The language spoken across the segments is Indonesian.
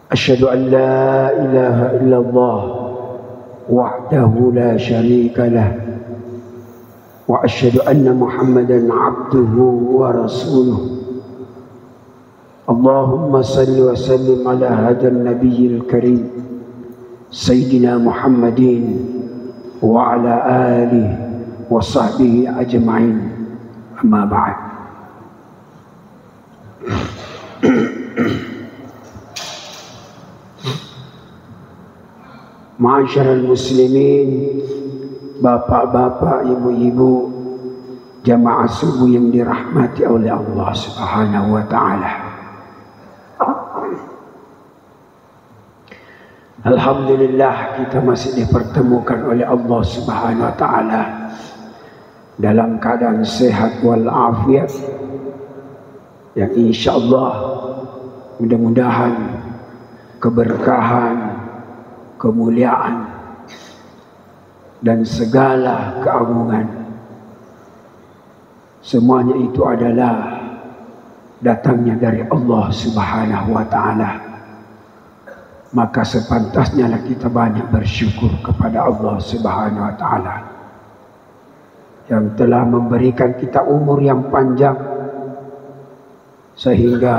Asyhadu an la ilaha illallah wahdahu la syarika lah wa asyhadu anna Muhammadan abduhu wa rasuluh. Allahumma salli wa sallim ala hadzal nabiyil karim sayyidina Muhammadin wa ala alihi wa sahbihi ajma'in. Amma ba'd. Ma'asyiral muslimin, bapak-bapak, ibu-ibu, jamaah subuh yang dirahmati oleh Allah Subhanahu wa taala. Alhamdulillah, kita masih dipertemukan oleh Allah Subhanahu wa taala dalam keadaan sehat walafiat, yang insyaallah mudah-mudahan keberkahan, kemuliaan dan segala keagungan semuanya itu adalah datangnya dari Allah Subhanahu wa taala. Maka sepantasnya kita banyak bersyukur kepada Allah Subhanahu wa taala yang telah memberikan kita umur yang panjang sehingga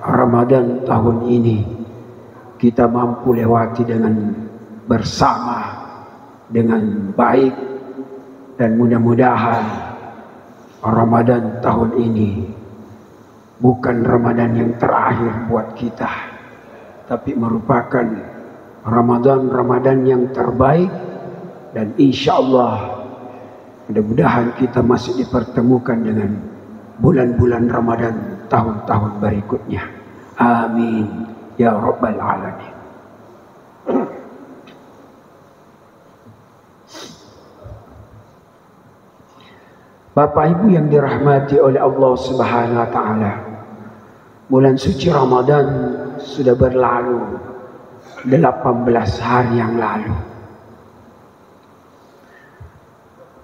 Ramadan tahun ini kita mampu lewati dengan bersama dengan baik, dan mudah-mudahan Ramadan tahun ini bukan Ramadan yang terakhir buat kita, tapi merupakan Ramadan yang terbaik, dan insya Allah mudah-mudahan kita masih dipertemukan dengan bulan-bulan Ramadan tahun-tahun berikutnya. Amin ya Rabbal Alamin. Bapak Ibu yang dirahmati oleh Allah Subhanahu wa taala, bulan suci Ramadan sudah berlalu 18 hari yang lalu.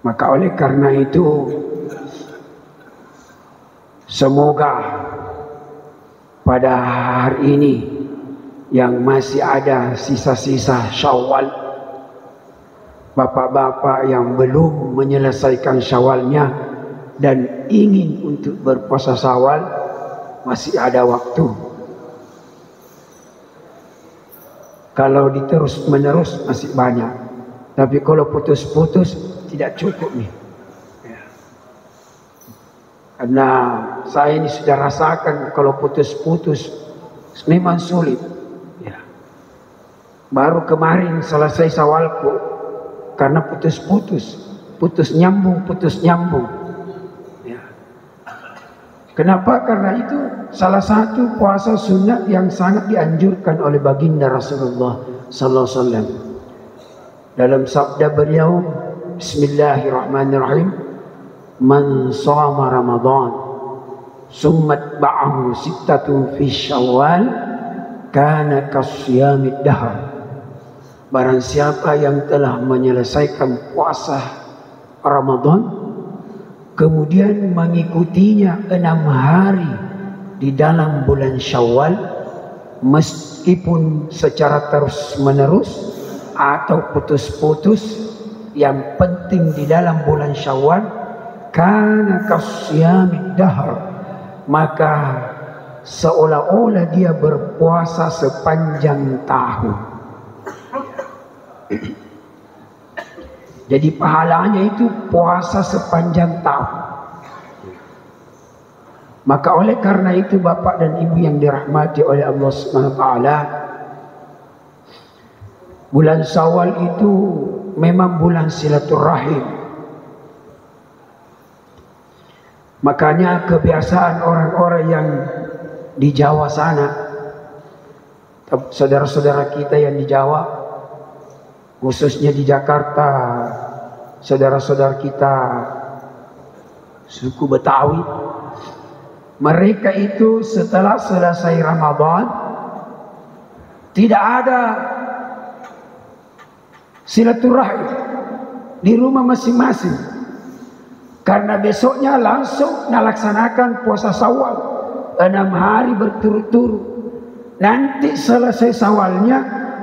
Maka oleh karena itu, semoga pada hari ini yang masih ada sisa-sisa Syawal, bapak-bapak yang belum menyelesaikan Syawalnya dan ingin untuk berpuasa Syawal, masih ada waktu. Kalau diterus menerus masih banyak, tapi kalau putus-putus tidak cukup nih. Karena saya ini sudah rasakan kalau putus-putus memang sulit. Ya. Baru kemarin selesai Syawalku karena putus-putus, putus nyambung. Ya. Kenapa? Karena itu salah satu puasa sunat yang sangat dianjurkan oleh baginda Rasulullah sallallahu alaihi wasallam. Dalam sabda beliau, Bismillahirrahmanirrahim, man shoma Ramadan summat ba'ahu sittatun fi Syawal kana kasyamid dahr. Barang siapa yang telah menyelesaikan puasa Ramadan kemudian mengikutinya 6 hari di dalam bulan Syawal, meskipun secara terus menerus atau putus-putus, yang penting di dalam bulan Syawal, kana kasyamid dahr, maka seolah-olah dia berpuasa sepanjang tahun. Jadi pahalanya itu puasa sepanjang tahun. Maka oleh karena itu, bapak dan ibu yang dirahmati oleh Allah Subhanahu wa taala, bulan Syawal itu memang bulan silaturahim. Makanya kebiasaan orang-orang yang di Jawa sana, saudara-saudara kita yang di Jawa, khususnya di Jakarta, saudara-saudara kita suku Betawi, mereka itu setelah selesai Ramadan tidak ada silaturahim di rumah masing-masing, karena besoknya langsung melaksanakan puasa Syawal 6 hari berturut-turut. Nanti selesai Syawalnya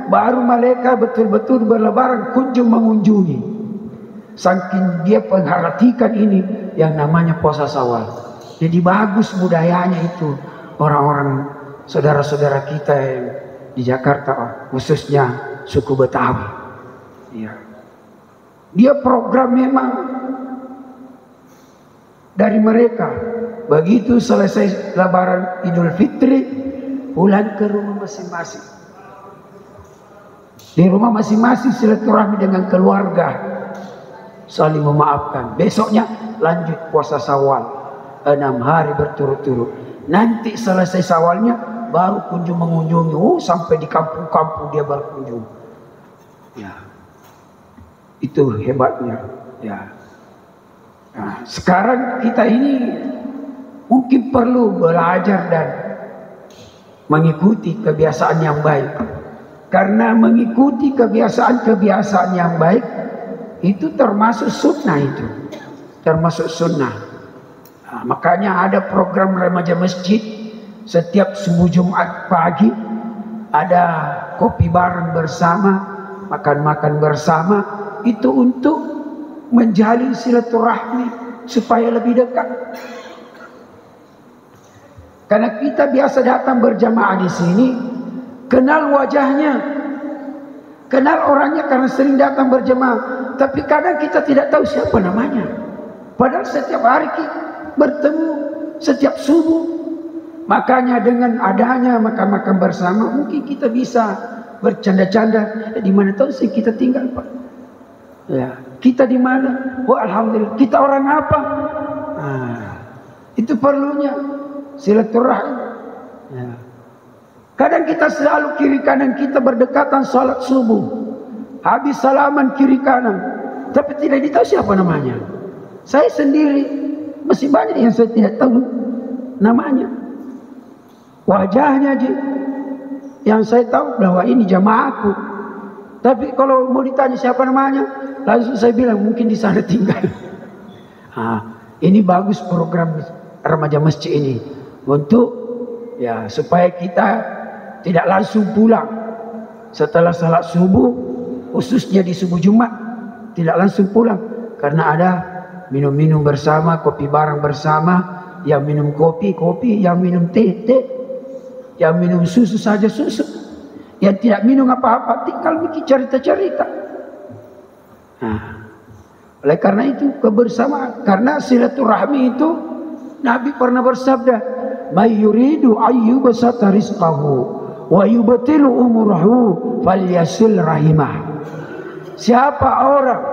baru mereka betul-betul berlebaran kunjung mengunjungi. Saking dia perhatikan ini yang namanya puasa Syawal. Jadi bagus budayanya itu orang-orang saudara-saudara kita yang di Jakarta, khususnya suku Betawi. Ya. Dia program memang dari mereka. Begitu selesai lebaran Idul Fitri, pulang ke rumah masing-masing. Di rumah masing-masing silaturahmi dengan keluarga, saling memaafkan. Besoknya lanjut puasa Syawal 6 hari berturut-turut. Nanti selesai Syawalnya baru kunjung mengunjungi. Sampai di kampung-kampung dia berkunjung. Ya, itu hebatnya. Ya. Nah, sekarang kita ini mungkin perlu belajar dan mengikuti kebiasaan yang baik. Karena mengikuti kebiasaan-kebiasaan yang baik itu termasuk sunnah itu. Termasuk sunnah. Nah, makanya ada program remaja masjid. Setiap subuh Jumat pagi ada kopi bareng bersama, makan-makan bersama. Itu untuk menjalin silaturahmi supaya lebih dekat. Karena kita biasa datang berjamaah di sini, kenal wajahnya, kenal orangnya karena sering datang berjamaah. Tapi kadang kita tidak tahu siapa namanya. Padahal setiap hari kita bertemu, setiap subuh. Makanya dengan adanya makan-makan bersama, mungkin kita bisa bercanda-canda. Di mana tahu sih kita tinggal, Pak? Ya, kita di mana? Oh, alhamdulillah. Kita orang apa? Nah, itu perlunya silaturahmi. Ya. Kadang kita selalu kiri kanan kita berdekatan salat subuh. Habis salaman kiri kanan. Tapi tidak ditahu siapa namanya. Saya sendiri masih banyak yang saya tidak tahu namanya. Wajahnya aja yang saya tahu bahwa ini jamaahku. Tapi kalau mau ditanya siapa namanya, langsung saya bilang mungkin di sana tinggal. Ini bagus program remaja masjid ini untuk ya supaya kita tidak langsung pulang setelah salat subuh, khususnya di subuh Jumat, tidak langsung pulang karena ada minum-minum bersama, kopi bareng bersama, yang minum kopi, yang minum teh, yang minum susu saja susu, yang tidak minum apa-apa tinggal bikin cerita-cerita. Oleh karena itu kebersamaan, karena silaturahmi itu Nabi pernah bersabda, "May yuridu ayyubsata rizqahu wa yubtilu umurahu falyasil rahimah." Siapa orang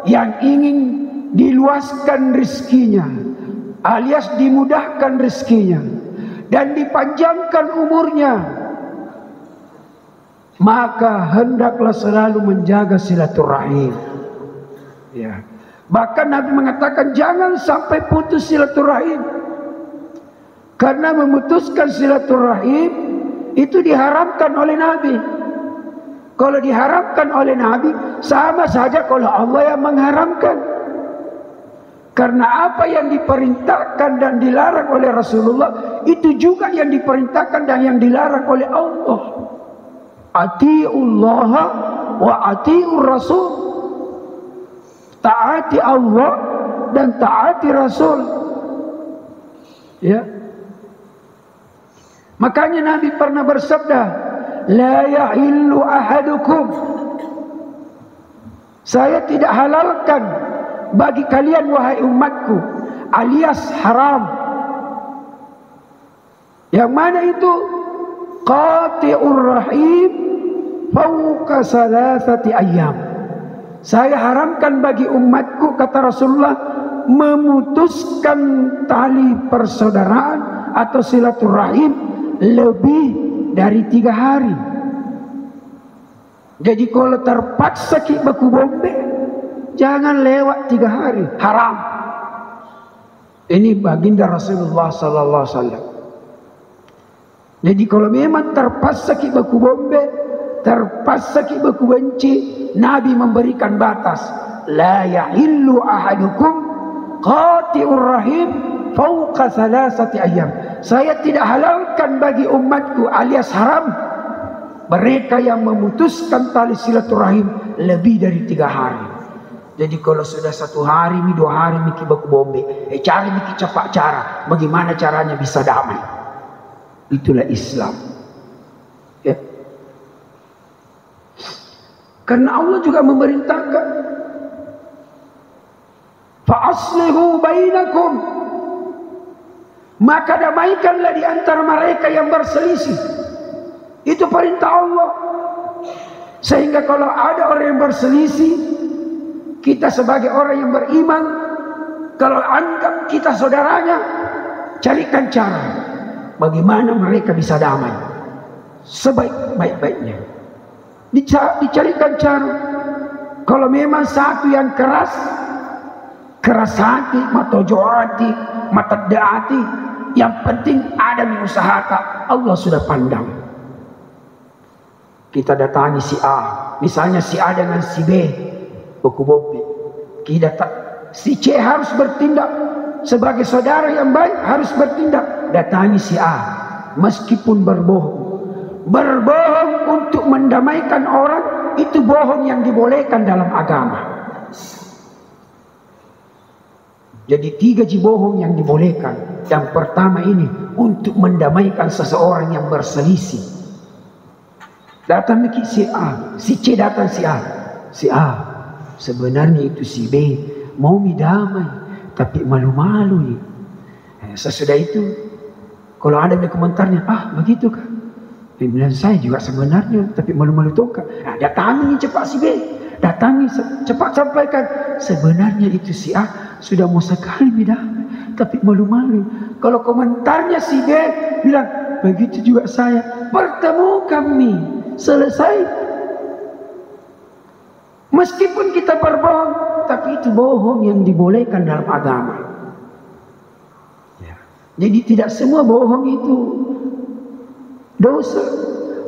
yang ingin diluaskan rezekinya alias dimudahkan rezekinya dan dipanjangkan umurnya, maka hendaklah selalu menjaga silaturahim. Ya. Bahkan Nabi mengatakan jangan sampai putus silaturahim. Karena memutuskan silaturahim itu diharamkan oleh Nabi. Kalau diharamkan oleh Nabi, sama saja kalau Allah yang mengharamkan. Karena apa yang diperintahkan dan dilarang oleh Rasulullah, itu juga yang diperintahkan dan yang dilarang oleh Allah. Ati'ullah wa ati'ur Rasul. Taati Allah dan taati Rasul. Ya. Makanya Nabi pernah bersabda, la yahillu ahadukum, saya tidak halalkan bagi kalian wahai umatku, alias haram. Yang mana itu? Qati'ur rahim fawqa salasati ayyam. Saya haramkan bagi umatku, kata Rasulullah, memutuskan tali persaudaraan atau silaturahim lebih dari 3 hari. Jadi kalau terpaksa kita baku bombe, jangan lewat 3 hari, haram. Ini baginda Rasulullah sallallahu alaihi wasallam. Jadi kalau memang terpaksa kita baku bombe, terpaksa kita baku benci, Nabi memberikan batas. La yahillu ahadukum qati'ur rahim fauqa thalathati ayyam. Saya tidak halalkan bagi umatku alias haram mereka yang memutuskan tali silaturahim lebih dari 3 hari. Jadi kalau sudah 1 hari, 2 hari, miki baku bombe, cari miki cepat cara, bagaimana caranya bisa damai. Itulah Islam. Ya. Karena Allah juga memerintahkan, fa'aslihu bainakum, maka damaikanlah di antara mereka yang berselisih. Itu perintah Allah. Sehingga kalau ada orang yang berselisih, kita sebagai orang yang beriman, kalau anggap kita saudaranya, carikan cara bagaimana mereka bisa damai sebaik-baiknya. Dicarikan cara. Kalau memang satu yang keras hati, matojoati, mataddaati, yang penting ada usahakan, Allah sudah pandang. Kita datangi si A, misalnya si A dengan si B, buku-buku. Kita si C harus bertindak sebagai saudara yang baik, harus bertindak. Datangi si A, meskipun berbohong untuk mendamaikan orang, itu bohong yang dibolehkan dalam agama. Jadi 3 bohong yang dibolehkan. Yang pertama ini untuk mendamaikan seseorang yang berselisih. Datang si A, si C datang si A. Si A, sebenarnya itu si B mau damai, tapi malu-malu nih. Sesudah itu, kalau ada komentarnya, begitu kah? Dia bilang, saya juga sebenarnya, tapi malu-malu toka. Datangi cepat si B, datangi cepat sampaikan. Sebenarnya itu si A sudah mau sekali damai, tapi malu-malu. Kalau komentarnya si B bilang, begitu juga saya, bertemu kami, selesai. Meskipun kita berbohong, tapi itu bohong yang dibolehkan dalam agama. Jadi tidak semua bohong itu dosa.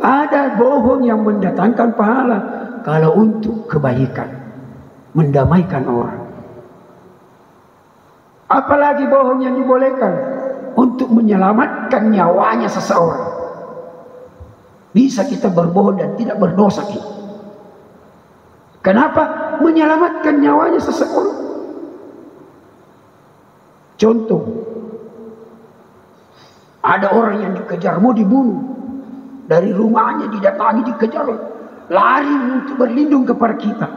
Ada bohong yang mendatangkan pahala kalau untuk kebaikan, mendamaikan orang. Apalagi bohong yang dibolehkan untuk menyelamatkan nyawanya seseorang. Bisa kita berbohong dan tidak berdosa kita. Kenapa? Menyelamatkan nyawanya seseorang. Contoh, ada orang yang dikejar mau dibunuh, dari rumahnya didatangi, dikejar, lari untuk berlindung kepada kita.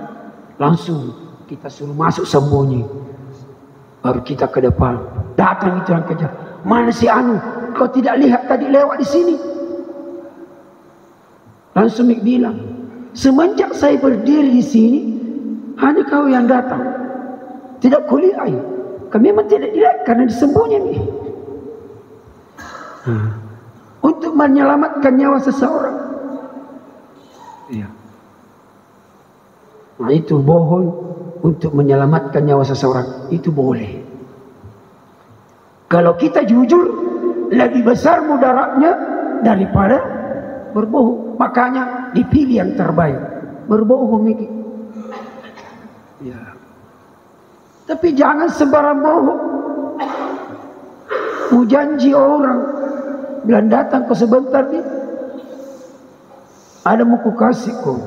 Langsung kita suruh masuk sembunyi, baru kita ke depan. Datang itu yang kejar, mana si Anu? Kau tidak lihat tadi lewat di sini? Langsung bilang, semenjak saya berdiri di sini, hanya kau yang datang. Tidak kulihat. Kami memang tidak dilihat karena disembunyi nih. Untuk menyelamatkan nyawa seseorang. Iya. Nah itu bohong untuk menyelamatkan nyawa seseorang, itu boleh. Kalau kita jujur, lebih besar mudaratnya daripada berbohong. Makanya dipilih yang terbaik. Berbohong ini. Ya. Tapi jangan sembarang bohong. Mau janji orang, bilang datang kau sebentar nih, ada mau kukasih kau.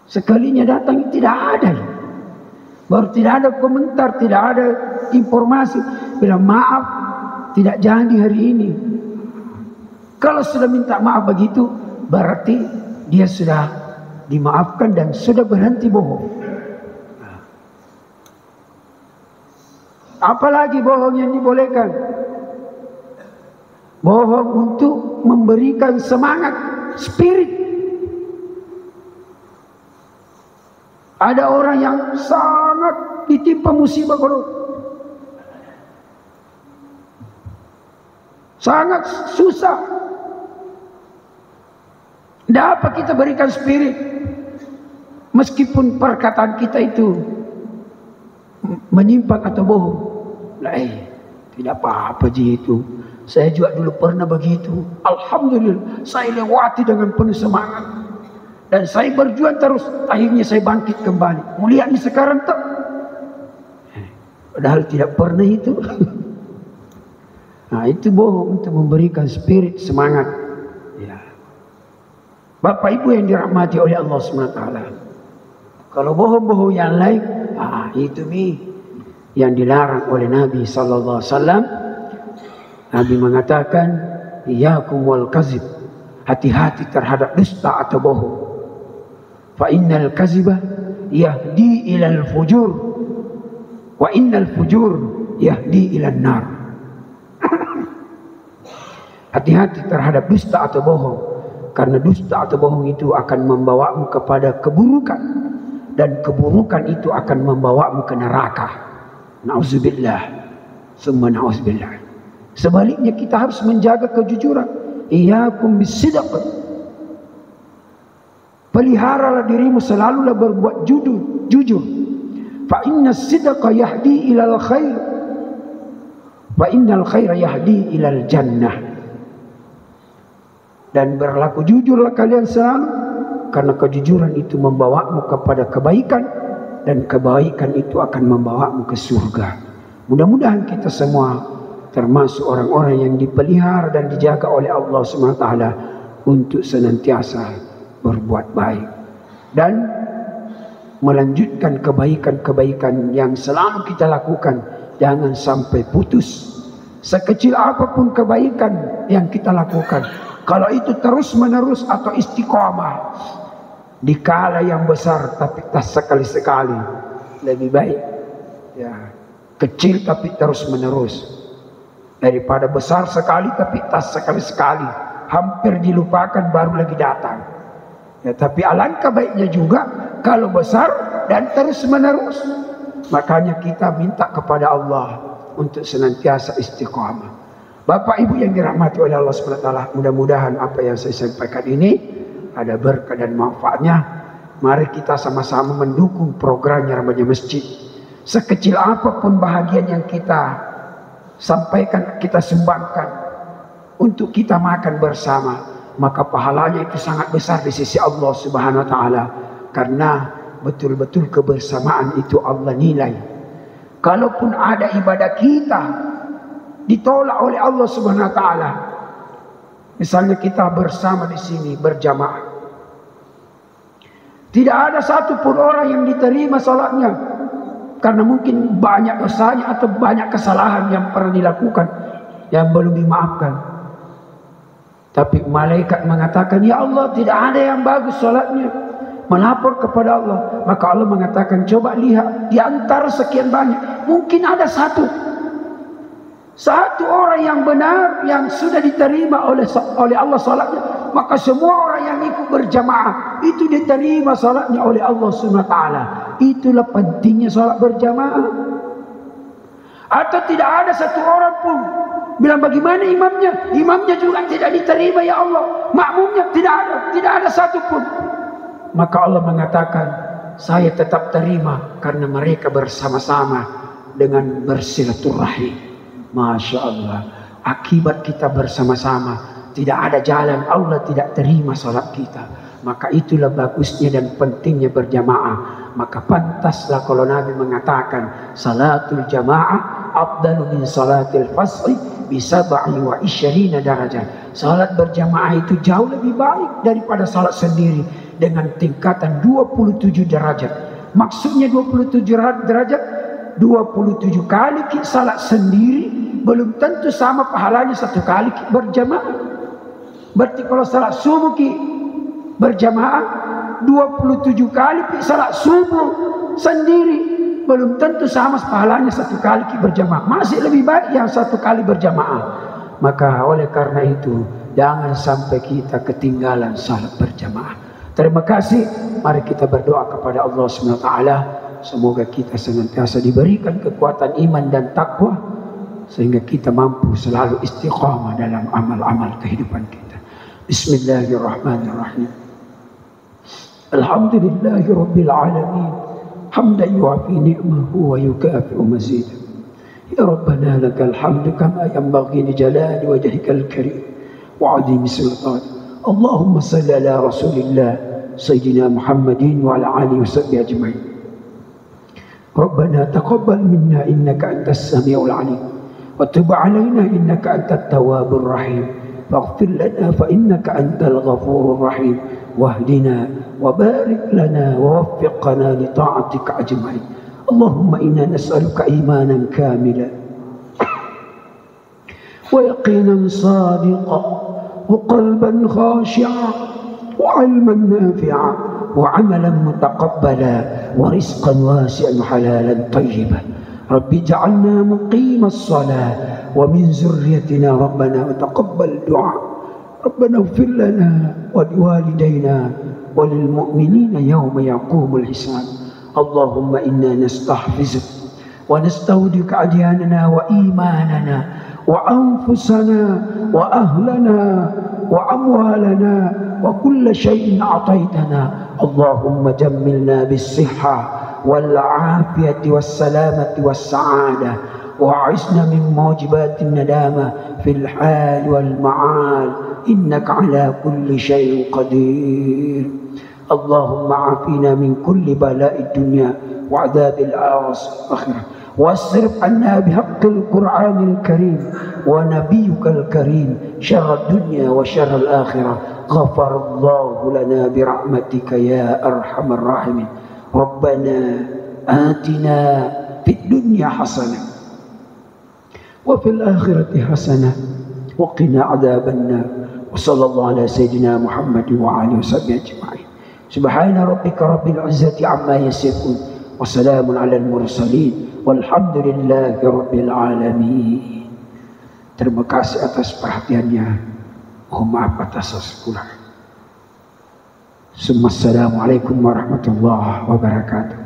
Sekalinya datang tidak ada. Baru tidak ada komentar, tidak ada informasi. Bilang maaf, tidak jadi hari ini. Kalau sudah minta maaf begitu, berarti dia sudah dimaafkan dan sudah berhenti bohong. Apalagi bohong yang dibolehkan? Bohong untuk memberikan semangat, spirit. Ada orang yang sangat ditimpa musibah kalau sangat susah. Tidak apa kita berikan spirit, meskipun perkataan kita itu menyimpang atau bohong. Tidak apa-apa itu. Saya juga dulu pernah begitu. Alhamdulillah, saya lewati dengan penuh semangat. Dan saya berjuang terus. Akhirnya saya bangkit kembali. Mulia ini sekarang tak. Padahal tidak pernah itu. Nah, itu bohong untuk memberikan spirit semangat. Ya. Bapak Ibu yang dirahmati oleh Allah SWT. Kalau bohong-bohong yang lain, itu yang dilarang oleh Nabi Sallallahu Alaihi Wasallam. Nabi mengatakan, "Iyyakum wal kazib." Hati-hati terhadap dusta atau bohong. Fa innal kaziba yahdi ilal fujur, wa innal fujur yahdi ilal nar. Hati-hati terhadap dusta atau bohong, karena dusta atau bohong itu akan membawamu kepada keburukan, dan keburukan itu akan membawamu ke neraka. Nauzubillah, summa nauzubillah. Sebaliknya kita harus menjaga kejujuran. Iyyakum bisidq. Peliharalah dirimu, selalulah berbuat jujur. Fa inna sidqa yahdi ilal khair, fa innal khaira yahdi ilal jannah. Dan berlaku jujurlah kalian selalu, karena kejujuran itu membawamu kepada kebaikan, dan kebaikan itu akan membawamu ke surga. Mudah-mudahan kita semua termasuk orang-orang yang dipelihara dan dijaga oleh Allah SWT untuk senantiasa berbuat baik dan melanjutkan kebaikan-kebaikan yang selalu kita lakukan. Jangan sampai putus. Sekecil apapun kebaikan yang kita lakukan, kalau itu terus-menerus atau istiqamah, dikala yang besar tapi tak sekali-sekali, lebih baik ya kecil tapi terus-menerus daripada besar sekali tapi tak sekali-sekali, hampir dilupakan baru lagi datang. Ya, tapi alangkah baiknya juga kalau besar dan terus-menerus. Makanya kita minta kepada Allah untuk senantiasa istiqamah. Bapak Ibu yang dirahmati oleh Allah SWT, mudah-mudahan apa yang saya sampaikan ini ada berkah dan manfaatnya. Mari kita sama-sama mendukung programnya Remaja Masjid. Sekecil apapun bahagian yang kita sampaikan, kita sumbangkan untuk kita makan bersama, maka pahalanya itu sangat besar di sisi Allah Subhanahu wa taala, karena betul-betul kebersamaan itu Allah nilai. Kalaupun ada ibadah kita ditolak oleh Allah Subhanahu wa taala, misalnya kita bersama di sini berjamaah, tidak ada satupun orang yang diterima salatnya, karena mungkin banyak dosanya atau banyak kesalahan yang pernah dilakukan yang belum dimaafkan. Tapi malaikat mengatakan, ya Allah, tidak ada yang bagus salatnya, melapor kepada Allah. Maka Allah mengatakan, coba lihat di antara sekian banyak, mungkin ada satu orang yang benar yang sudah diterima oleh Allah salatnya, maka semua orang yang ikut berjamaah itu diterima salatnya oleh Allah Subhanahu wa taala. Itulah pentingnya salat berjamaah. Atau tidak ada satu orang pun bilang bagaimana imamnya? Imamnya juga tidak diterima ya Allah. Makmumnya tidak ada satu pun. Maka Allah mengatakan, saya tetap terima karena mereka bersama-sama dengan bersilaturahim. Masya Allah, akibat kita bersama-sama, tidak ada jalan Allah tidak terima salat kita. Maka itulah bagusnya dan pentingnya berjamaah. Maka pantaslah kalau Nabi mengatakan, salatul jamaah afdalu min salatil fasri bi 27 darajat. Salat berjamaah itu jauh lebih baik daripada salat sendiri dengan tingkatan 27 derajat. Maksudnya 27 derajat, 27 kali kita salat sendiri belum tentu sama pahalanya satu kali berjamaah. Berarti kalau salat subuh berjamaah 27 kali salat subuh sendiri belum tentu sama pahalanya satu kali berjamaah. Masih lebih baik yang satu kali berjamaah. Maka oleh karena itu jangan sampai kita ketinggalan salat berjamaah. Terima kasih. Mari kita berdoa kepada Allah SWT. Semoga kita senantiasa diberikan kekuatan iman dan takwa, sehingga kita mampu selalu istiqamah dalam amal-amal kehidupan kita. Bismillahirrahmanirrahim. Alhamdulillahi Rabbil Alamin. Hamdan yu'afi ni'mahu wa yukafi'u mazidah. Ya Rabbana lakal hamdu kama yanbaghi li jalali wajhikal karim wa 'azimi sultanik. Allahumma salli ala Rasulillah Sayyidina Muhammadin wa ala alihi wa sahbihi ajma'in. ربنا تقبل منا إنك أنت السميع العليم وتب علينا إنك أنت التواب الرحيم فاغفر لنا فإنك أنت الغفور الرحيم واهدنا وبارك لنا ووفقنا لطاعتك أجمعين. اللهم إنا نسألك إيمانا كاملا ويقينا صادقا وقلبا خاشعا وعلما نافعا وعملا متقبلا ورزقا واسعا وحلالا طيبا. رب اجعلنا مقيم الصلاة ومن ذريتنا ربنا وتقبل دعاء. ربنا اغفر لنا ولوالدينا وللمؤمنين يوم يقوم الحساب. اللهم إنا نستحفظك ونستودعك أدياننا وإيماننا وأنفسنا وأهلنا وأموالنا وكل شيء أعطيتنا. اللهم جملنا بالصحة والعافية والسلامة والسعادة وأعصنا من موجبات الندامة في الحال والمعال إنك على كل شيء قدير. اللهم عافنا من كل بلاء الدنيا وعذاب الآخرة واصرف عنا بحق القرآن الكريم ونبيك الكريم شر الدنيا وشر الآخرة. غفر الله لنا برحمتك يا أرحم الراحمين. ربنا آتنا في الدنيا حسنة وفي الآخرة حسنة وقنا عذاب النار. وصلى الله على سيدنا محمد وعلى وصحبه أجمعين. سبحان ربك رب العزة عما يصفون وسلام على المرسلين والحمد لله رب العالمين. Terima kasih atas perhatiannya. Mohon maaf atas kesalahan. Assalamualaikum warahmatullahi wabarakatuh.